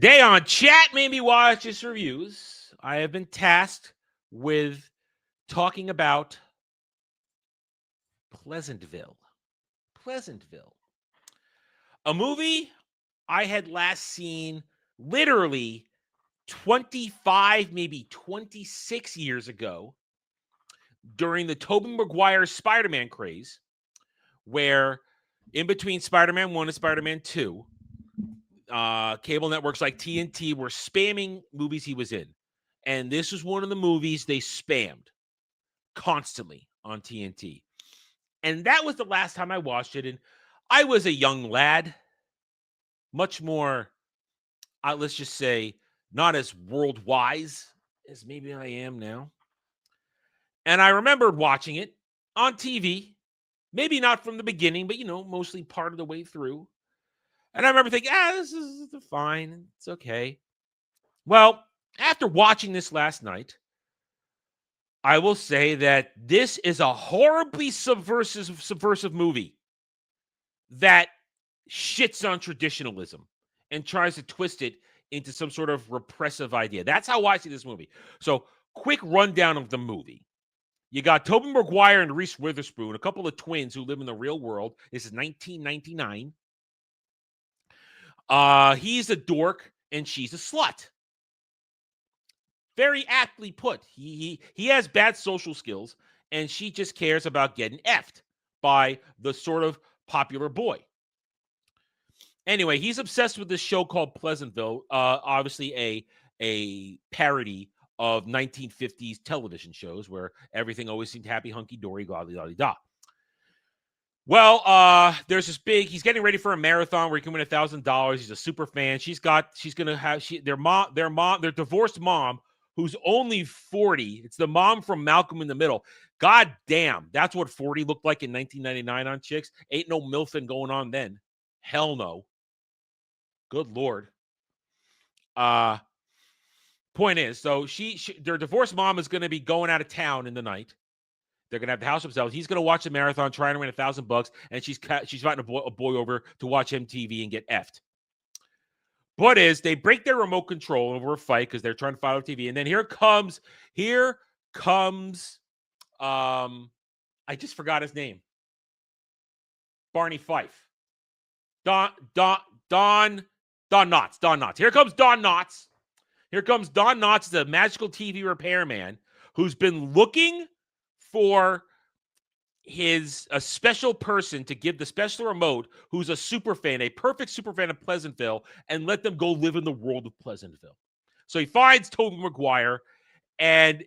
Today on Chat Maybe Watches Reviews, I have been tasked with talking about Pleasantville. Pleasantville. A movie I had last seen literally 25, maybe 26 years ago during the Tobey Maguire Spider-Man craze, where in between Spider-Man 1 and Spider-Man 2, cable networks like TNT were spamming movies he was in. And this was one of the movies they spammed constantly on TNT. And that was the last time I watched it. And I was a young lad, much more, let's just say, not as world wise as maybe I am now. And I remembered watching it on TV, maybe not from the beginning, but, mostly part of the way through. And I remember thinking, this is fine. It's okay. Well, after watching this last night, I will say that this is a horribly subversive movie that shits on traditionalism and tries to twist it into some sort of repressive idea. That's how I see this movie. So, quick rundown of the movie. You got Tobey Maguire and Reese Witherspoon, a couple of twins who live in the real world. This is 1999. He's a dork and she's a slut. Very aptly put. He has bad social skills, and she just cares about getting effed by the sort of popular boy. Anyway, he's obsessed with this show called Pleasantville, obviously a parody of 1950s television shows where everything always seemed happy, hunky-dory, da-da-da-da. Well, there's this he's getting ready for a marathon where he can win $1,000. He's a super fan. Their divorced mom, who's only 40. It's the mom from Malcolm in the Middle. God damn, that's what 40 looked like in 1999 on chicks. Ain't no milfing going on then. Hell no. Good Lord. Point is, so their divorced mom is going to be going out of town in the night. They're going to have the house themselves. He's going to watch the marathon, trying to win $1,000, and she's inviting a boy over to watch MTV and get effed. But they break their remote control over a fight because they're trying to follow TV. And then here comes, I just forgot his name. Barney Fife. Don Knotts. Here comes Don Knotts. Here comes Don Knotts, the magical TV repairman who's been looking for a special person to give the special remote who's a super fan, a perfect super fan of Pleasantville, and let them go live in the world of Pleasantville. So he finds Tobey Maguire, and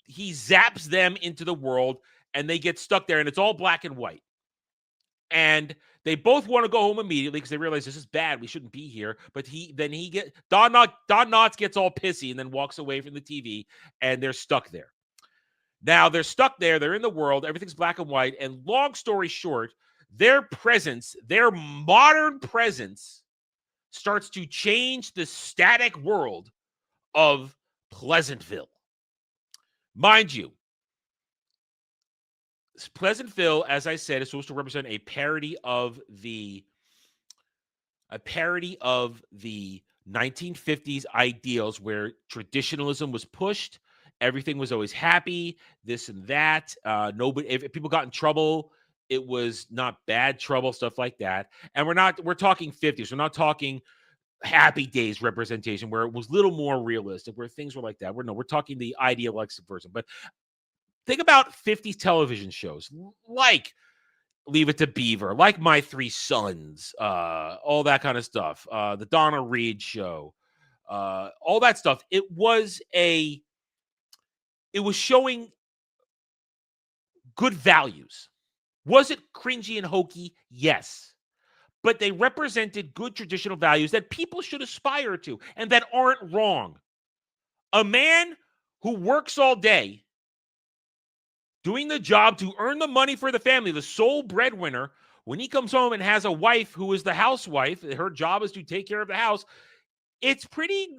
he zaps them into the world, and they get stuck there, and it's all black and white. And they both want to go home immediately because they realize this is bad. We shouldn't be here. But Don Knotts gets all pissy and then walks away from the TV, and they're stuck there. Now they're stuck there. They're in the world. Everything's black and white. And long story short, their modern presence, starts to change the static world of Pleasantville. Mind you, Pleasantville, as I said, is supposed to represent a parody of the 1950s ideals where traditionalism was pushed. Everything was always happy, this and that. If people got in trouble, it was not bad trouble, stuff like that. And we're talking 50s. We're not talking Happy Days representation where it was a little more realistic, where things were like that. We're talking the idealized subversion. But think about 50s television shows like Leave It to Beaver, like My Three Sons, all that kind of stuff. The Donna Reed show, all that stuff. It was showing good values. Was it cringy and hokey? Yes. But they represented good traditional values that people should aspire to and that aren't wrong. A man who works all day doing the job to earn the money for the family, the sole breadwinner, when he comes home and has a wife who is the housewife, her job is to take care of the house, it's pretty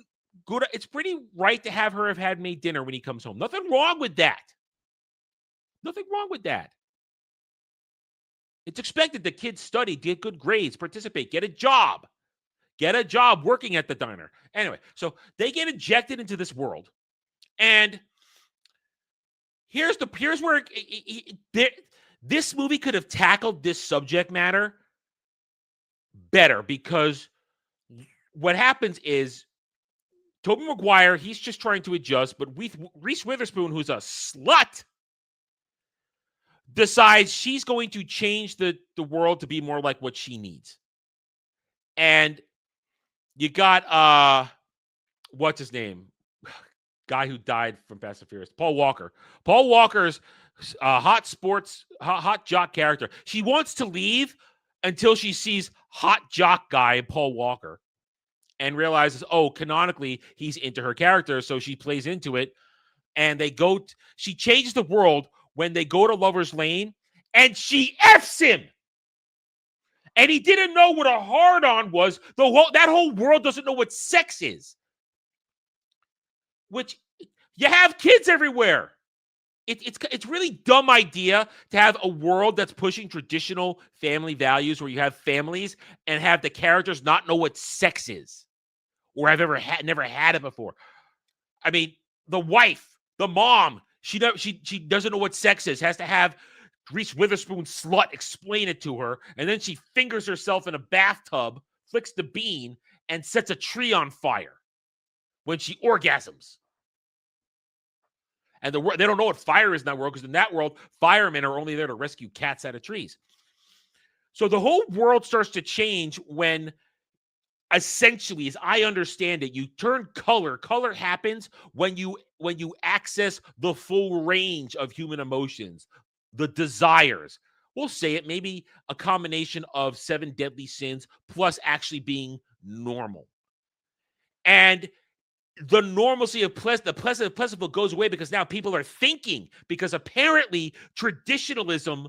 good. It's pretty right to have her have had made dinner when he comes home. Nothing wrong with that. Nothing wrong with that. It's expected that kids study, get good grades, participate, get a job, Get a job working at the diner. Anyway, so they get injected into this world. And here's where this movie could have tackled this subject matter better, because what happens is Tobey Maguire, he's just trying to adjust, but Reese Witherspoon, who's a slut, decides she's going to change the world to be more like what she needs. And you got what's his name? Guy who died from Fast and Furious, Paul Walker. Paul Walker's hot jock character. She wants to leave until she sees hot jock guy Paul Walker and realizes, oh, canonically he's into her character, so she plays into it. And she changes the world when they go to Lover's Lane, and she F's him. And he didn't know what a hard-on was. That whole world doesn't know what sex is. Which, you have kids everywhere. It's really dumb idea to have a world that's pushing traditional family values where you have families and have the characters not know what sex is or have never had it before. I mean, the wife, the mom, she doesn't know what sex is, has to have Reese Witherspoon slut explain it to her, and then she fingers herself in a bathtub, flicks the bean, and sets a tree on fire when she orgasms. And they don't know what fire is in that world, because in that world, firemen are only there to rescue cats out of trees. So the whole world starts to change when, essentially, as I understand it, you turn color. Color happens when you access the full range of human emotions, the desires. We'll say it maybe a combination of 7 deadly sins plus actually being normal. And the normalcy of Pleasantville goes away because now people are thinking, because apparently traditionalism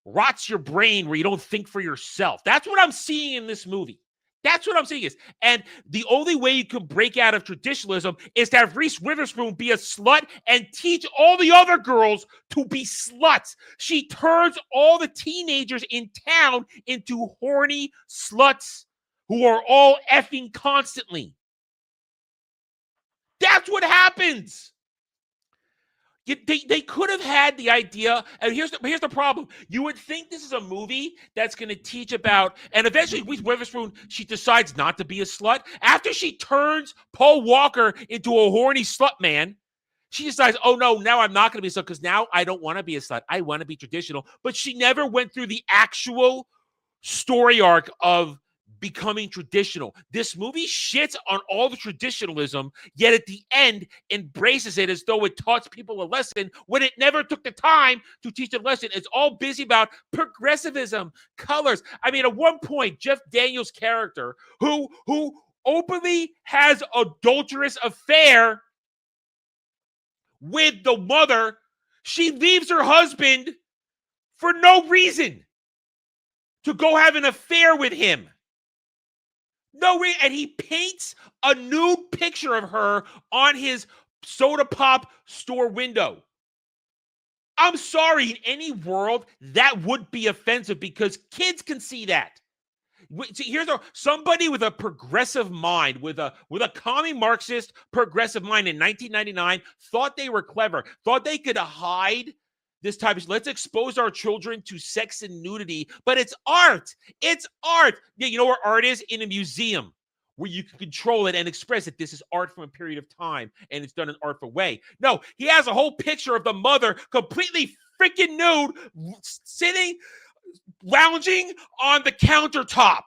rots your brain where you don't think for yourself. That's what I'm seeing in this movie. That's what I'm saying is. And the only way you can break out of traditionalism is to have Reese Witherspoon be a slut and teach all the other girls to be sluts. She turns all the teenagers in town into horny sluts who are all effing constantly. That's what happens. They could have had the idea, and here's the problem. You would think this is a movie that's going to teach about, and eventually Reese Witherspoon, she decides not to be a slut. After she turns Paul Walker into a horny slut man, she decides, oh no, now I'm not going to be a slut because now I don't want to be a slut. I want to be traditional. But she never went through the actual story arc of becoming traditional. This movie shits on all the traditionalism, yet at the end embraces it as though it taught people a lesson when it never took the time to teach a lesson. It's all busy about progressivism, colors. I mean, at one point, Jeff Daniels' character, who openly has adulterous affair with the mother, she leaves her husband for no reason to go have an affair with him. No way. And he paints a nude picture of her on his soda pop store window. I'm sorry, in any world, that would be offensive because kids can see that. See, here's somebody with a progressive mind, with a commie Marxist progressive mind in 1999, thought they were clever, thought they could hide this type of, let's expose our children to sex and nudity, but it's art. It's art. Yeah, you know where art is? In a museum where you can control it and express it. This is art from a period of time, and it's done in an artful way. No, he has a whole picture of the mother completely freaking nude, sitting, lounging on the countertop.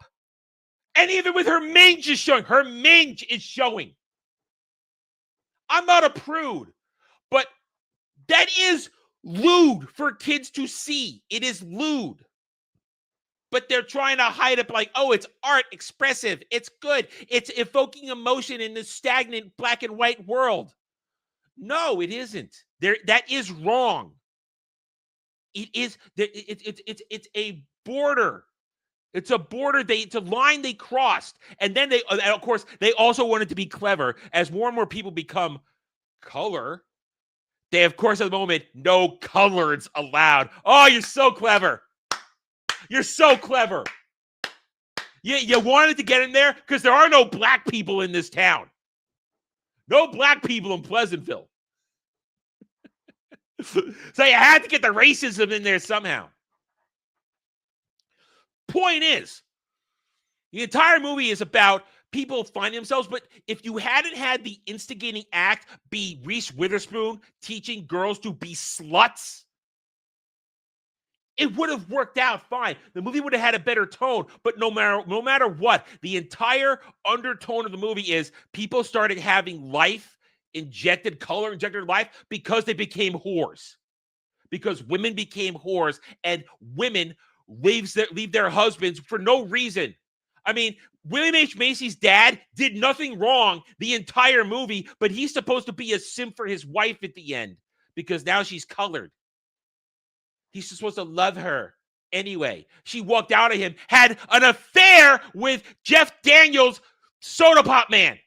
And even with her mange is showing. Her mange is showing. I'm not a prude, but that is lewd for kids to see. It is lewd. But they're trying to hide it like, oh, it's art, expressive. It's good. It's evoking emotion in this stagnant black and white world. No, it isn't. That is wrong. It is. It's a border. It's a border. It's a line they crossed. And then and of course, they also wanted to be clever. As more and more people become color, they, of course, at the moment, no colors allowed. Oh, you're so clever. You're so clever. You wanted to get in there because there are no black people in this town. No black people in Pleasantville. So you had to get the racism in there somehow. Point is, the entire movie is about people finding themselves, but if you hadn't had the instigating act be Reese Witherspoon teaching girls to be sluts, it would have worked out fine. The movie would have had a better tone, but no matter what, the entire undertone of the movie is people started having color injected life because they became whores. Because women became whores and women leave their husbands for no reason. I mean, William H. Macy's dad did nothing wrong the entire movie, but he's supposed to be a simp for his wife at the end because now she's colored. He's supposed to love her. Anyway, she walked out of him, had an affair with Jeff Daniels, Soda Pop Man.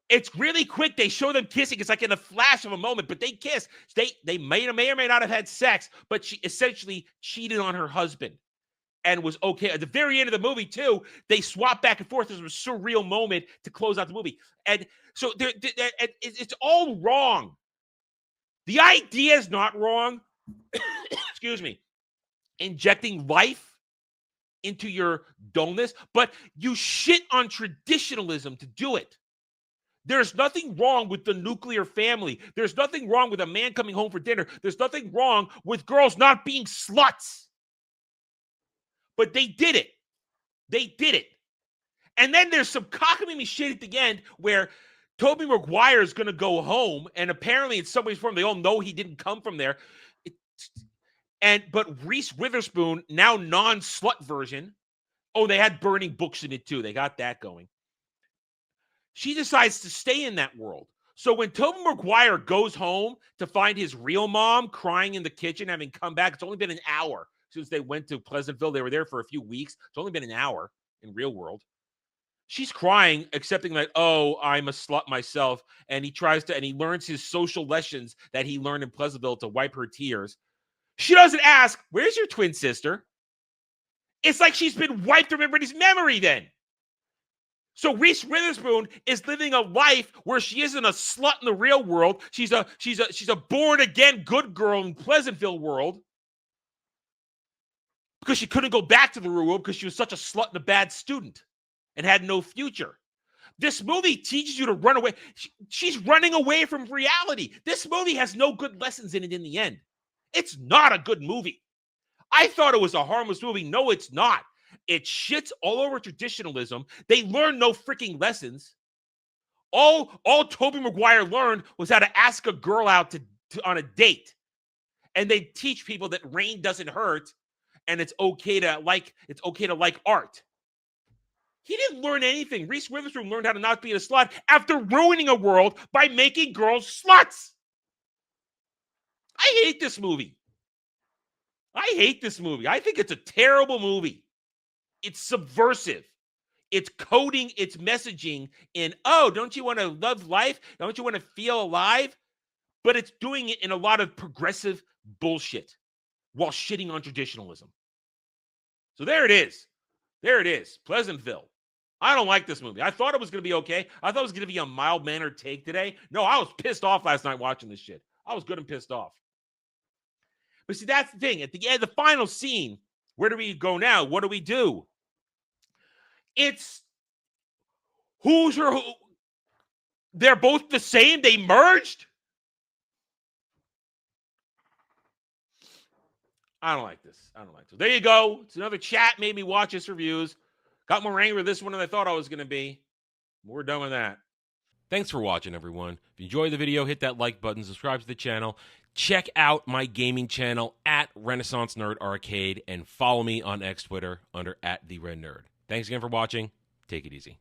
It's really quick. They show them kissing. It's like in a flash of a moment, but they kiss. They may or may not have had sex, but she essentially cheated on her husband and was okay. At the very end of the movie, too, they swap back and forth. There's a surreal moment to close out the movie. And so it's all wrong. The idea is not wrong. Excuse me. Injecting life into your dullness, but you shit on traditionalism to do it. There's nothing wrong with the nuclear family. There's nothing wrong with a man coming home for dinner. There's nothing wrong with girls not being sluts. But they did it. They did it. And then there's some cockamamie shit at the end where Tobey Maguire is going to go home, and apparently in somebody's form, they all know he didn't come from there. But Reese Witherspoon, now non-slut version, they had burning books in it too. They got that going. She decides to stay in that world. So when Tobey Maguire goes home to find his real mom crying in the kitchen, having come back, it's only been an hour since they went to Pleasantville. They were there for a few weeks. It's only been an hour in real world. She's crying, accepting that, I'm a slut myself. And he learns his social lessons that he learned in Pleasantville to wipe her tears. She doesn't ask, where's your twin sister? It's like she's been wiped from everybody's memory then. So Reese Witherspoon is living a life where she isn't a slut in the real world. She's a born again good girl in Pleasantville world because she couldn't go back to the real world because she was such a slut and a bad student and had no future. This movie teaches you to run away. She's running away from reality. This movie has no good lessons in it in the end. It's not a good movie. I thought it was a harmless movie. No, it's not. It shits all over traditionalism. They learn no freaking lessons. All Tobey Maguire learned was how to ask a girl out on a date. And they teach people that rain doesn't hurt and it's okay to like art. He didn't learn anything. Reese Witherspoon learned how to not be a slut after ruining a world by making girls sluts. I hate this movie. I think it's a terrible movie. It's subversive. It's coding its messaging in, don't you want to love life? Don't you want to feel alive? But it's doing it in a lot of progressive bullshit while shitting on traditionalism. So there it is. Pleasantville. I don't like this movie. I thought it was going to be okay. I thought it was going to be a mild-mannered take today. No, I was pissed off last night watching this shit. I was good and pissed off. But see, that's the thing. At the end, the final scene, where do we go now? What do we do? It's who? They're both the same. They merged. I don't like this. There you go. It's another chat. Made me watch this reviews. Got more angry with this one than I thought I was going to be. We're done with that. Thanks for watching, everyone. If you enjoyed the video, hit that like button, subscribe to the channel. Check out my gaming channel at Renaissance Nerd Arcade and follow me on X Twitter under @TheRedNerd. Thanks again for watching. Take it easy.